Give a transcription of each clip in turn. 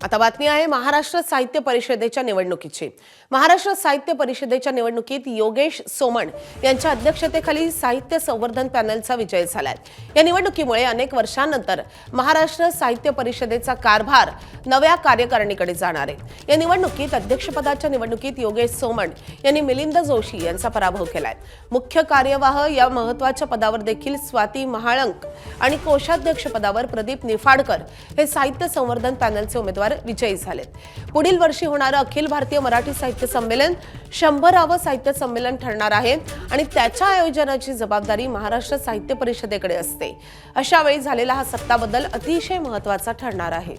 आता बातमी आहे महाराष्ट्र साहित्य परिषदेच्या निवडणुकीची। महाराष्ट्र साहित्य परिषदेच्या निवडणुकीत योगेश सोमण यांच्या अध्यक्षतेखाली साहित्य संवर्धन पॅनलचा विजय झालाय। या निवडणुकीमुळे अनेक वर्षांनंतर महाराष्ट्र साहित्य परिषदेचा कारभार नव्या कार्यकारिणीकडे जाणार आहे। या निवडणुकीत अध्यक्षपदाच्या निवडणुकीत योगेश सोमण यांनी मिलिंद जोशी यांचा पराभव केलाय। मुख्य कार्यवाह या महत्त्वाच्या पदावर देखील स्वाती महाळंक आणि कोषाध्यक्ष पदावर प्रदीप निफाडकर हे साहित्य संवर्धन पॅनलचे उमेदवार विजयी झालेत। पुढील वर्षी होणारे अखिल भारतीय मराठी साहित्य संमेलन 100वे साहित्य संमेलन ठरणार आहे आणि त्याच्या आयोजनाची जबाबदारी महाराष्ट्र साहित्य परिषदेकडे असते। अशा वेळी झालेला हा सत्ता बदल अतिशय महत्त्वाचा ठरणार आहे।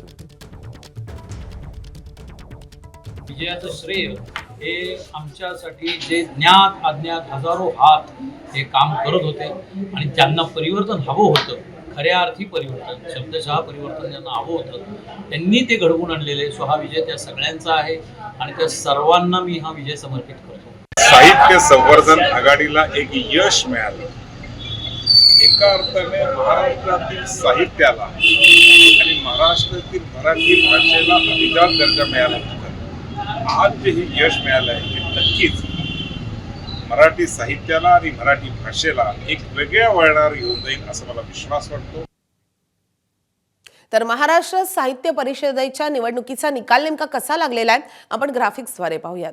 विजयाचं श्रेय हे आमच्यासाठी जे ज्ञात अज्ञात हजारो हात हे काम करत होते आणि त्यांना परिवर्तन हवं होतं, खऱ्या अर्थी परिवर्तन, शब्दशः परिवर्तन ज्यांना हवं होतं त्यांनी ते घडवून आणलेले हा विजय त्या सगळ्यांचा आहे आणि त्या सर्वांना मी हा विजय समर्पित करतो। साहित्य संवर्धन आघाडीला एक यश मिळालं। एका अर्थाने महाराष्ट्रातील साहित्याला आणि महाराष्ट्रातील मराठी भाषेला अभिजात दर्जा मिळाला। आज जे हे यश मिळालंय हे नक्कीच मराठी साहित्याला आणि मराठी भाषेला एक वेगळ्या वळणावर घेऊन जाईल असं मला विश्वास वाटतो। तर महाराष्ट्र साहित्य परिषदेच्या निवडणुकीचा निकाल नेमका कसा लागलेला आहे आपण ग्राफिक्सद्वारे पाहूयात।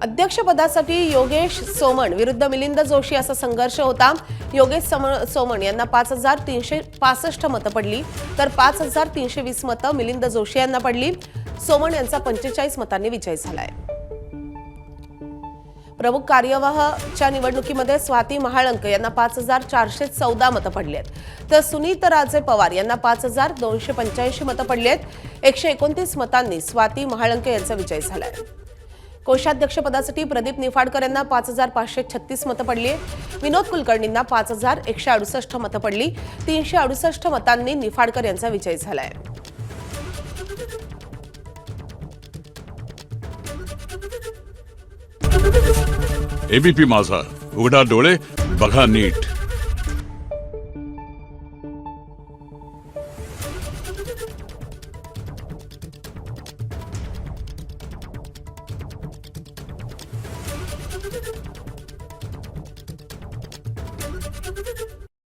अध्यक्षपदासाठी योगेश सोमण विरुद्ध मिलिंद जोशी असा संघर्ष होता। योगेश सोमण यांना 5365 मतं पडली तर 5320 मतं मिलिंद जोशी यांना पडली। सोमण यांचा 45 मतांनी विजय झालाय। प्रमुख कार्यवाहच्या निवडणुकीमध्ये स्वाती महाळंक यांना 5414 मतं पडली आहेत तर सुनीत राजे पवार यांना 5285 मतं पडली आहेत। 129 मतांनी स्वाती महाळंक यांचा विजय झालाय। कोषाध्यक्षपदासाठी प्रदीप निफाडकर यांना 5536 मतं पडली। विनोद कुलकर्णींना 5168 मतं पडली। 368 मतांनी निफाडकर यांचा विजय झालाय। एबीपी माझा, उघडा डोळे बघा नीट।